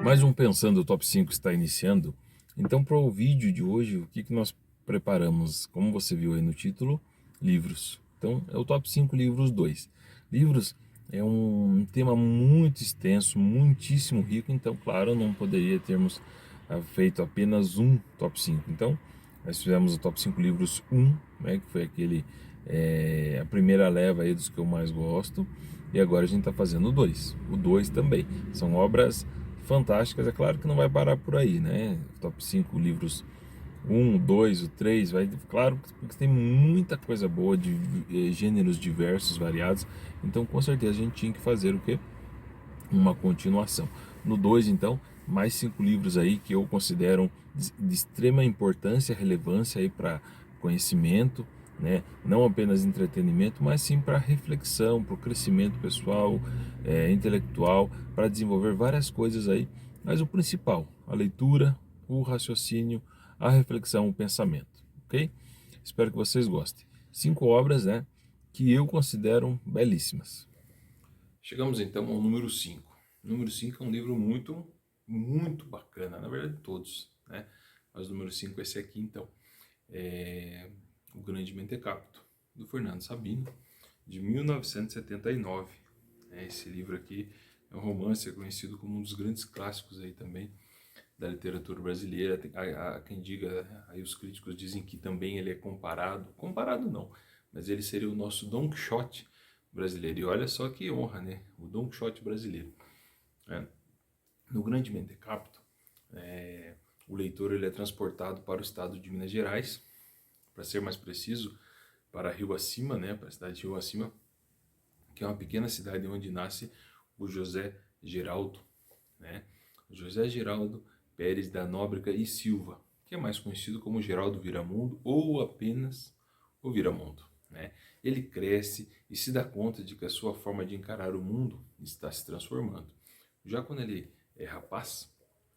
Mais um Pensando Top 5 está iniciando. Então, para o vídeo de hoje, o que nós preparamos? Como você viu aí no título, livros. Então, é o Top 5 Livros 2. Livros é um tema muito extenso, muitíssimo rico. Então, claro, não poderia termos feito apenas um Top 5. Então, nós fizemos o Top 5 Livros 1, né, que foi a primeira leva aí dos que eu mais gosto. E agora a gente está fazendo o 2. O 2 também. São obras fantásticas, é claro que não vai parar por aí, né? Top 5 livros 1, 2, o 3, vai, claro, porque tem muita coisa boa de gêneros diversos, variados. Então, com certeza a gente tinha que fazer o quê? Uma continuação. No 2, então, mais 5 livros aí que eu considero de extrema importância e relevância aí para conhecimento, né? Não apenas entretenimento, mas sim para reflexão, para o crescimento pessoal, intelectual, para desenvolver várias coisas aí. Mas o principal, a leitura, o raciocínio, a reflexão, o pensamento, ok? Espero que vocês gostem. 5 obras, né, que eu considero belíssimas. Chegamos então ao número 5. O número 5 é um livro muito bacana, na verdade todos, né? Mas o número 5 é esse aqui então. O Grande Mentecapto, do Fernando Sabino, de 1979. Esse livro aqui é um romance, é conhecido como um dos grandes clássicos aí também da literatura brasileira. Há quem diga, aí os críticos dizem que também ele é comparado não, mas ele seria o nosso Don Quixote brasileiro. E olha só que honra, né? O Don Quixote brasileiro. No Grande Mentecapto, o leitor ele é transportado para o estado de Minas Gerais, para ser mais preciso, para Rio Acima, né? Para a cidade de Rio Acima, que é uma pequena cidade onde nasce o José Geraldo, né? José Geraldo Pérez da Nóbrega e Silva, que é mais conhecido como Geraldo Viramundo ou apenas o Viramundo, né? Ele cresce e se dá conta de que a sua forma de encarar o mundo está se transformando. Já quando ele é rapaz,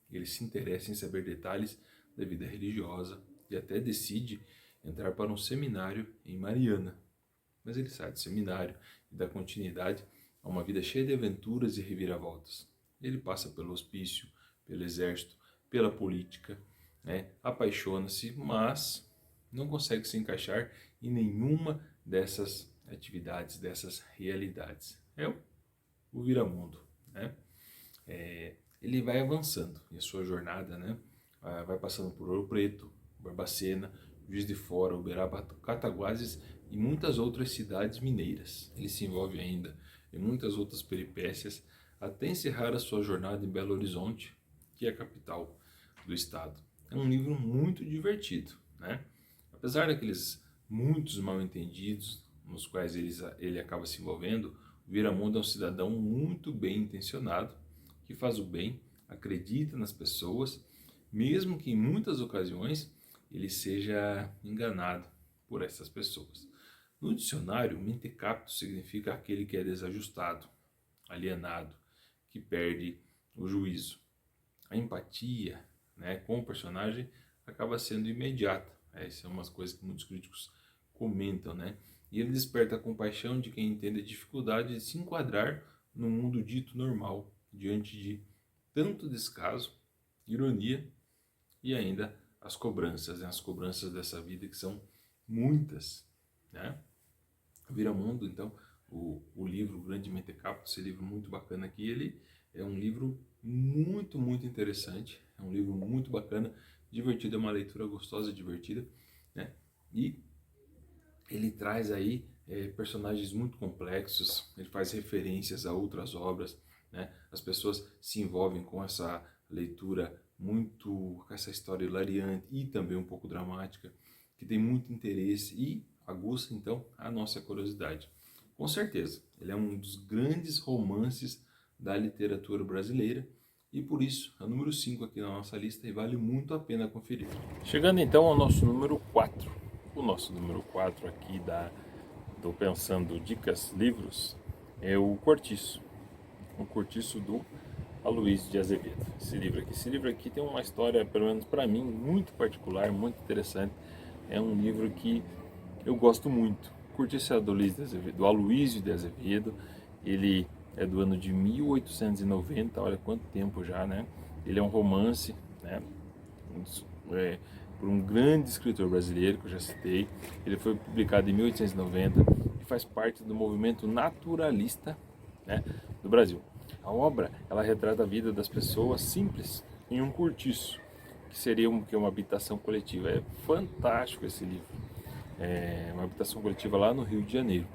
ele se interessa em saber detalhes da vida religiosa e até decide entrar para um seminário em Mariana. Mas ele sai do seminário e dá continuidade a uma vida cheia de aventuras e reviravoltas. Ele passa pelo hospício, pelo exército, pela política, né? Apaixona-se, mas não consegue se encaixar em nenhuma dessas atividades, dessas realidades. É o viramundo, né? Ele vai avançando em sua jornada, né? Vai passando por Ouro Preto, Barbacena, Juiz de Fora, Uberaba, Cataguases e muitas outras cidades mineiras. Ele se envolve ainda em muitas outras peripécias até encerrar a sua jornada em Belo Horizonte, que é a capital do estado. É um livro muito divertido, né? Apesar daqueles muitos mal-entendidos nos quais ele acaba se envolvendo, o Viramundo é um cidadão muito bem intencionado, que faz o bem, acredita nas pessoas, mesmo que em muitas ocasiões ele seja enganado por essas pessoas. No dicionário, mentecapto significa aquele que é desajustado, alienado, que perde o juízo. A empatia, né, com o personagem acaba sendo imediata. Essas são umas coisas que muitos críticos comentam, né? E ele desperta a compaixão de quem entende a dificuldade de se enquadrar no mundo dito normal, diante de tanto descaso, ironia e ainda as cobranças, né? As cobranças dessa vida que são muitas, né? Viramundo, então, o livro, o Grande Mentecapto, esse livro muito bacana aqui, ele é um livro muito interessante, é um livro muito bacana, divertido, é uma leitura gostosa, divertida, né? E ele traz aí personagens muito complexos, ele faz referências a outras obras, né? As pessoas se envolvem com essa leitura com essa história hilariante e também um pouco dramática, que tem muito interesse e aguça então a nossa curiosidade. Com certeza, ele é um dos grandes romances da literatura brasileira e por isso é o número 5 aqui na nossa lista e vale muito a pena conferir. Chegando então ao nosso número 4. O nosso número 4 aqui do Pensando Dicas Livros é o Cortiço. O Cortiço do Aloysio de Azevedo. Esse livro aqui tem uma história, pelo menos para mim, muito particular, muito interessante. É um livro que eu gosto muito. Curti esse do Luiz de Azevedo, do Aloysio de Azevedo. Ele é do ano de 1890, olha quanto tempo já, né? Ele é um romance, né? Por um grande escritor brasileiro que eu já citei. Ele foi publicado em 1890 e faz parte do movimento naturalista, né, do Brasil. A obra, ela retrata a vida das pessoas simples em um cortiço, que seria uma habitação coletiva. É fantástico esse livro. É uma habitação coletiva lá no Rio de Janeiro.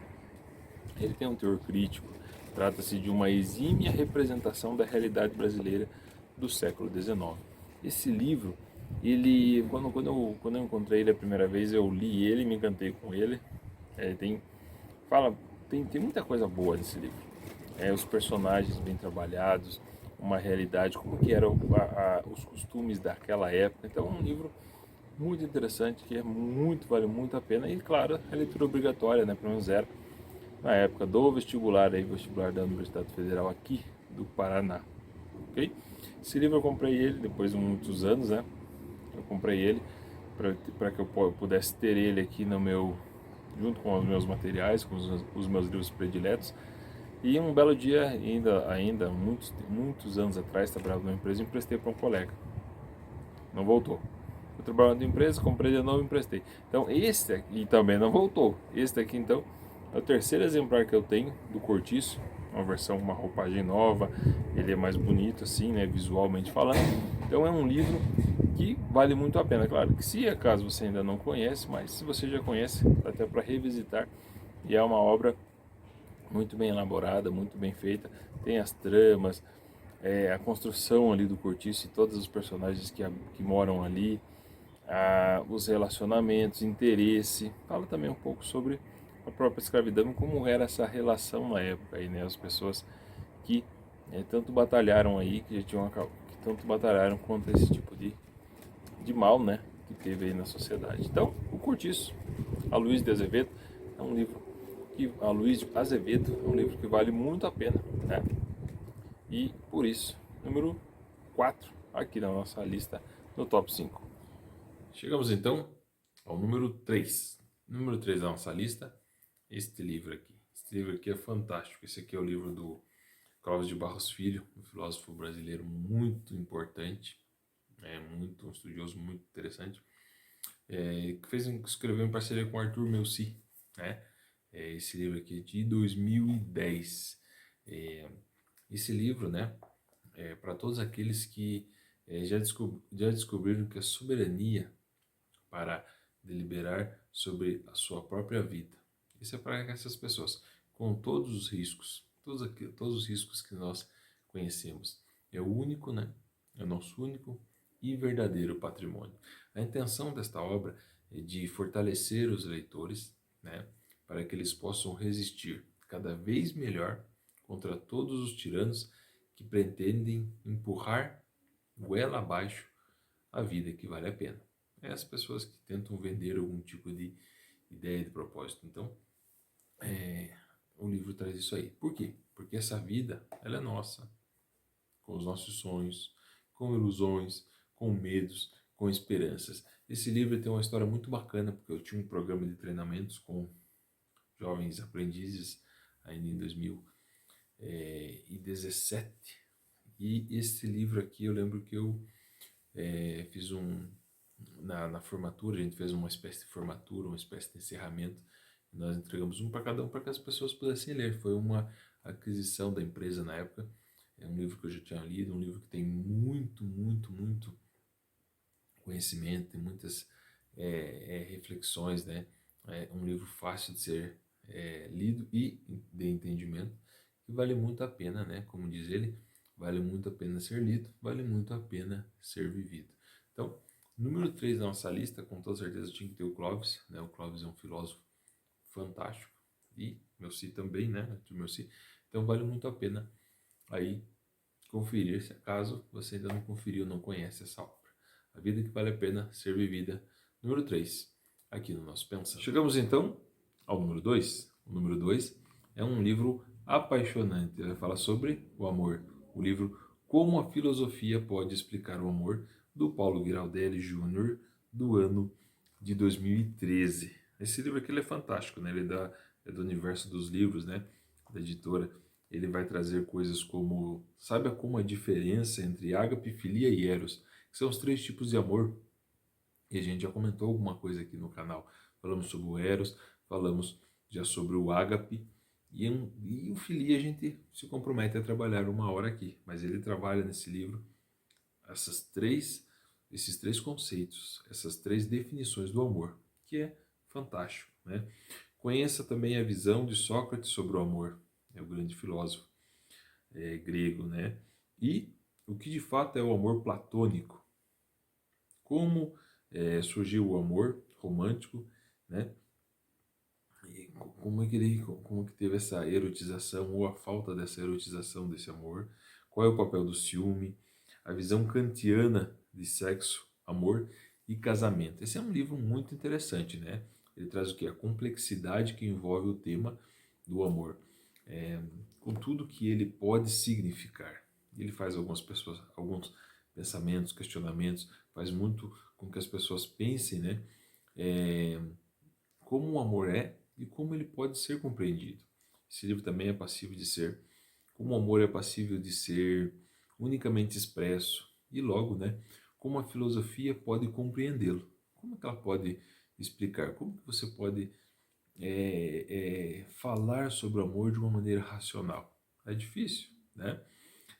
Ele tem um teor crítico, trata-se de uma exímia representação da realidade brasileira do século XIX. Esse livro, ele, quando eu encontrei ele a primeira vez, eu li ele, me encantei com ele. Fala, tem muita coisa boa nesse livro. Os personagens bem trabalhados, uma realidade, como que eram os costumes daquela época. Então é um livro muito interessante, que vale muito a pena. E claro, a leitura obrigatória, né, para um zero, na época do vestibular, vestibular da Universidade Federal aqui do Paraná. Ok? Esse livro eu comprei ele depois de muitos anos, né? Eu comprei ele para que eu pudesse ter ele aqui no meu, junto com os meus materiais, com os meus livros prediletos. E um belo dia, ainda muitos anos atrás, trabalhava numa empresa e emprestei para um colega. Não voltou. Eu trabalhava na empresa, comprei de novo e emprestei. Então esse aqui também não voltou. Esse daqui então é o terceiro exemplar que eu tenho do Cortiço, uma roupagem nova, ele é mais bonito assim, né, visualmente falando. Então é um livro que vale muito a pena. Claro que se acaso você ainda não conhece, mas se você já conhece, dá até para revisitar. E é uma obra muito bem elaborada, muito bem feita. Tem as tramas, a construção ali do Cortiço e todos os personagens que moram ali, os relacionamentos, interesse. Fala também um pouco sobre a própria escravidão, como era essa relação na época aí, né? As pessoas que tanto batalharam aí, que tanto batalharam contra esse tipo de mal, né? Que teve aí na sociedade. Então, o Cortiço, a Luiz de Azevedo, é um livro a Luiz de Azevedo é um livro que vale muito a pena, né? E por isso, número 4 aqui na nossa lista no top 5. Chegamos então ao número 3. Número 3 da nossa lista, este livro aqui. Este livro aqui é fantástico. Esse aqui é o livro do Clóvis de Barros Filho, um filósofo brasileiro muito importante, um estudioso muito interessante, que escreveu em parceria com Arthur Melcy, né? Esse livro aqui é de 2010. Esse livro, né, para todos aqueles que já descobriram que a soberania para deliberar sobre a sua própria vida. Isso é para essas pessoas, com todos os riscos, todos os riscos que nós conhecemos. É o único, né? É o nosso único e verdadeiro patrimônio. A intenção desta obra é de fortalecer os leitores, né, para que eles possam resistir cada vez melhor contra todos os tiranos que pretendem empurrar goela abaixo a vida que vale a pena. É as pessoas que tentam vender algum tipo de ideia de propósito. Então, o livro traz isso aí. Por quê? Porque essa vida, ela é nossa, com os nossos sonhos, com ilusões, com medos, com esperanças. Esse livro tem uma história muito bacana, porque eu tinha um programa de treinamentos com jovens aprendizes ainda em 2017. E esse livro aqui, eu lembro que eu fiz na formatura, a gente fez uma espécie de formatura, uma espécie de encerramento. Nós entregamos um para cada um para que as pessoas pudessem ler. Foi uma aquisição da empresa na época. É um livro que eu já tinha lido, um livro que tem muito conhecimento, tem muitas reflexões, né? É um livro fácil de ser lido e de entendimento, que vale muito a pena, né? Como diz ele, vale muito a pena ser lido, vale muito a pena ser vivido. Então, número 3 da nossa lista, com toda certeza tinha que ter o Clóvis, né? O Clóvis é um filósofo fantástico, e Melcy também, né? Melcy. Então vale muito a pena aí conferir, se acaso você ainda não conferiu, não conhece essa obra. A vida que vale a pena ser vivida, número 3, aqui no nosso Pensando. Chegamos então ao número 2. O número 2 é um livro apaixonante, ele fala sobre o amor. O livro Como a Filosofia Pode Explicar o Amor, do Paulo Giraldelli Jr., do ano de 2013. Esse livro aqui ele é fantástico, né? É do universo dos livros, né? Da editora. Ele vai trazer coisas como, sabe como a diferença entre ágape, filia e eros, que são os 3 tipos de amor. E a gente já comentou alguma coisa aqui no canal. Falamos sobre o eros, falamos já sobre o ágape, e o filia a gente se compromete a trabalhar uma hora aqui. Mas ele trabalha nesse livro essas três, esses 3 conceitos, essas 3 definições do amor, que é fantástico, né? Conheça também a visão de Sócrates sobre o amor, é o grande filósofo grego, né? E o que de fato é o amor platônico, como surgiu o amor romântico, né? E como que teve essa erotização ou a falta dessa erotização desse amor, qual é o papel do ciúme, a visão kantiana de sexo, amor e casamento. Esse é um livro muito interessante, né? Ele traz o que? A complexidade que envolve o tema do amor, com tudo que ele pode significar. Ele faz alguns pensamentos, questionamentos, faz muito com que as pessoas pensem, né? Como o amor é e como ele pode ser compreendido. Esse livro também é passível de ser, como o amor é passível de ser unicamente expresso e logo, né, como a filosofia pode compreendê-lo. Como é que ela pode explicar? Como que você pode falar sobre o amor de uma maneira racional? É difícil, né?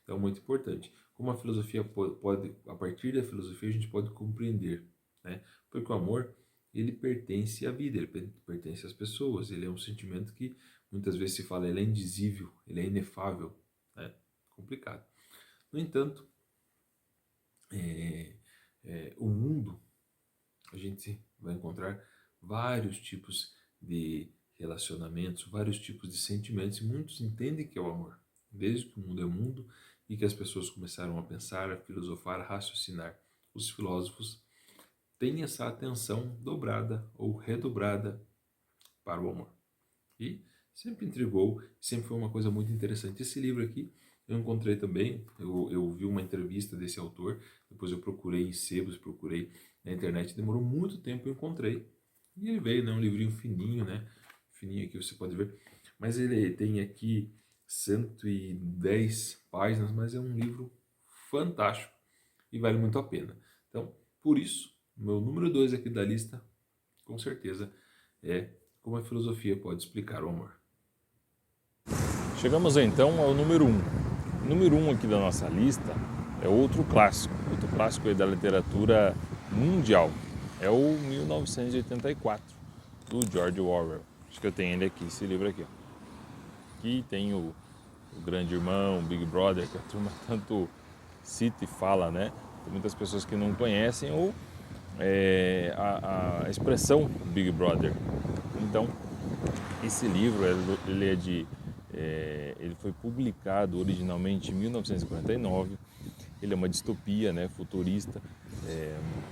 Então, muito importante. Como a filosofia pode, a partir da filosofia, a gente pode compreender, né? Porque o amor, ele pertence à vida, ele pertence às pessoas, ele é um sentimento que muitas vezes se fala, ele é indizível, ele é inefável, né? Complicado. No entanto, o mundo, a gente vai encontrar vários tipos de relacionamentos, vários tipos de sentimentos, e muitos entendem que é o amor. Desde que o mundo é mundo e que as pessoas começaram a pensar, a filosofar, a raciocinar, os filósofos têm essa atenção dobrada ou redobrada para o amor. E sempre intrigou, sempre foi uma coisa muito interessante. Esse livro aqui eu encontrei também, eu vi uma entrevista desse autor, depois eu procurei em sebos, procurei na internet, demorou muito tempo, eu encontrei. E ele veio, né, um livrinho fininho, né? Fininho aqui você pode ver. Mas ele tem aqui 110 páginas, mas é um livro fantástico e vale muito a pena. Então, por isso, meu número 2 aqui da lista, com certeza, é como a filosofia pode explicar o amor. Chegamos então ao número 1. O número 1 aqui da nossa lista é outro clássico aí da literatura mundial. É o 1984, do George Orwell. Acho que eu tenho ele aqui, esse livro aqui. Aqui tem o Grande Irmão, o Big Brother, que a turma tanto cita e fala, né? Tem muitas pessoas que não conhecem ou a expressão Big Brother. Então, esse livro ele foi publicado originalmente em 1949. Ele é uma distopia, né, futurista,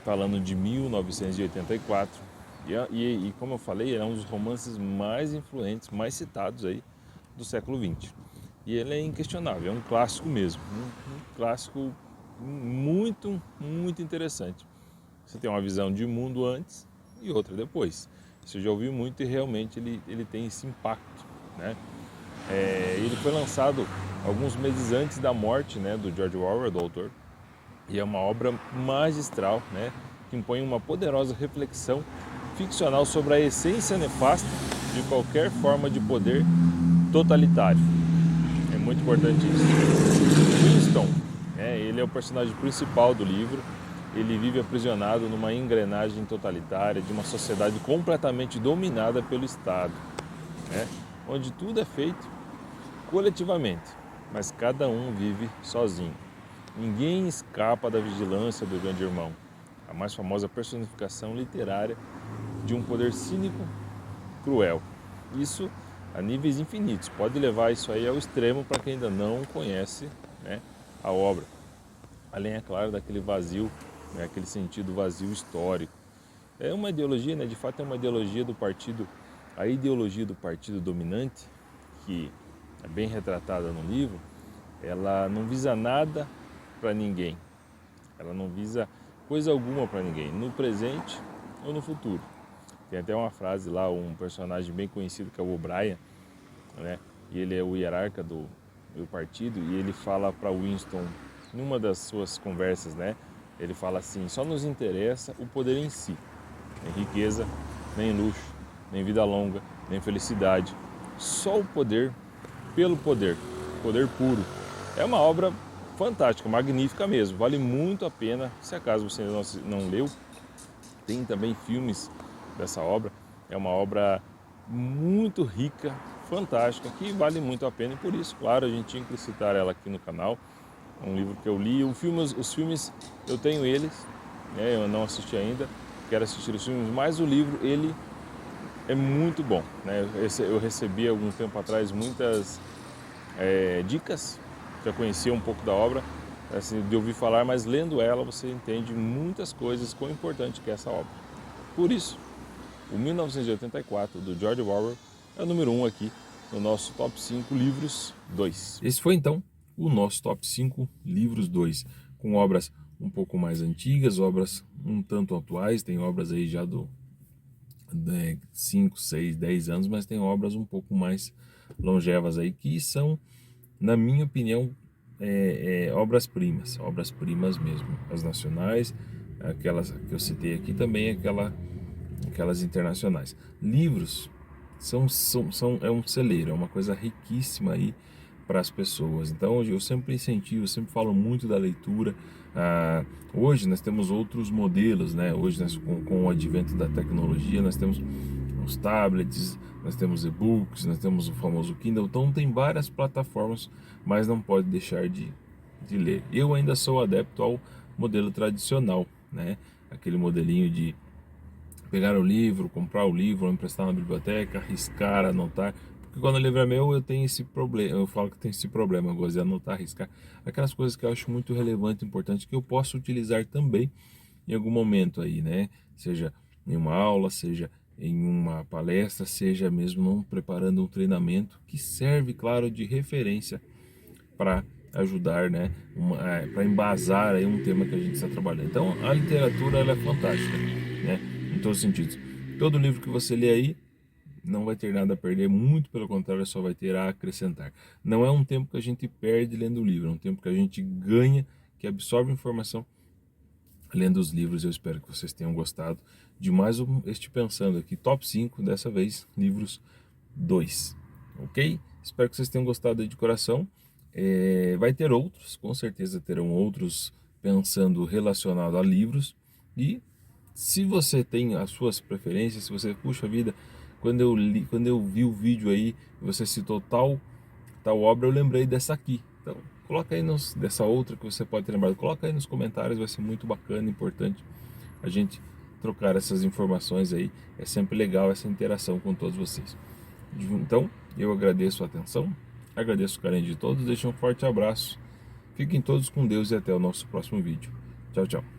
falando de 1984. E como eu falei, é um dos romances mais influentes, mais citados aí do século XX. E ele é inquestionável, é um clássico mesmo, um clássico muito, muito interessante. Você tem uma visão de mundo antes e outra depois. Você já ouviu muito e realmente ele tem esse impacto, né? Ele foi lançado alguns meses antes da morte, né, do George Orwell, do autor, e é uma obra magistral, né, que impõe uma poderosa reflexão ficcional sobre a essência nefasta de qualquer forma de poder totalitário. É muito importante isso. Winston, ele é o personagem principal do livro. Ele vive aprisionado numa engrenagem totalitária de uma sociedade completamente dominada pelo Estado, né, onde tudo é feito coletivamente, mas cada um vive sozinho. Ninguém escapa da vigilância do Grande Irmão, a mais famosa personificação literária de um poder cínico, cruel. Isso a níveis infinitos. Pode levar isso aí ao extremo para quem ainda não conhece, né, a obra. Além, é claro, daquele vazio, né, aquele sentido vazio histórico. É uma ideologia, né, de fato é uma ideologia do partido, a ideologia do partido dominante, que é bem retratada no livro. Ela não visa nada para ninguém, ela não visa coisa alguma para ninguém, no presente ou no futuro. Tem até uma frase lá, um personagem bem conhecido que é o O'Brien, né? E ele é o hierarca do partido, e ele fala para Winston, numa das suas conversas, né? Ele fala assim: só nos interessa o poder em si, nem riqueza, nem luxo, nem vida longa, nem felicidade. Só o poder pelo poder, poder puro. É uma obra fantástica, magnífica mesmo, vale muito a pena. Se acaso você não leu, tem também filmes dessa obra. É uma obra muito rica, fantástica, que vale muito a pena, e por isso, claro, a gente tinha que citar ela aqui no canal. É um livro que eu li. Os filmes eu tenho eles, né? Eu não assisti ainda, quero assistir os filmes, mas o livro, ele é muito bom, né? Eu recebi algum tempo atrás muitas dicas, já conhecia um pouco da obra, assim, de ouvir falar, mas lendo ela você entende muitas coisas, quão importante que é essa obra. Por isso, o 1984, do George Orwell, é o número 1 aqui no nosso Top 5 Livros 2. Esse foi então o nosso Top 5 Livros 2, com obras um pouco mais antigas, obras um tanto atuais, tem obras aí já do 5, 6, 10 anos, mas tem obras um pouco mais longevas aí, que são, na minha opinião, obras-primas mesmo, as nacionais, aquelas que eu citei aqui também, aquelas internacionais. Livros é um celeiro, é uma coisa riquíssima aí para as pessoas. Então eu sempre incentivo, eu sempre falo muito da leitura. Hoje nós temos outros modelos, né? Hoje com o advento da tecnologia nós temos os tablets, nós temos e-books, nós temos o famoso Kindle. Então tem várias plataformas, mas não pode deixar de ler. Eu ainda sou adepto ao modelo tradicional, né? Aquele modelinho de pegar o livro, comprar o livro, emprestar na biblioteca, riscar, anotar. Porque quando o livro é meu, eu tenho esse problema. Eu falo que tem esse problema, eu gosto de anotar, riscar. Aquelas coisas que eu acho muito relevante, importante, que eu posso utilizar também em algum momento aí, né? Seja em uma aula, seja em uma palestra, seja mesmo não preparando um treinamento que serve, claro, de referência para ajudar, né? Para embasar aí um tema que a gente está trabalhando. Então, a literatura ela é fantástica, né? Em todos os sentidos. Todo livro que você lê aí não vai ter nada a perder, muito pelo contrário, só vai ter a acrescentar. Não é um tempo que a gente perde lendo o livro, é um tempo que a gente ganha, que absorve informação lendo os livros. Eu espero que vocês tenham gostado de mais este Pensando aqui, Top 5, dessa vez, livros 2, ok? Espero que vocês tenham gostado aí de coração. Vai ter outros, com certeza terão outros pensando relacionado a livros. E se você tem as suas preferências, se você, puxa vida, quando eu vi o vídeo aí, você citou tal obra, eu lembrei dessa aqui. Então, coloca aí dessa outra que você pode ter lembrado, coloca aí nos comentários, vai ser muito bacana, importante a gente trocar essas informações aí. É sempre legal essa interação com todos vocês. Então, eu agradeço a atenção, agradeço o carinho de todos, deixo um forte abraço. Fiquem todos com Deus e até o nosso próximo vídeo. Tchau, tchau.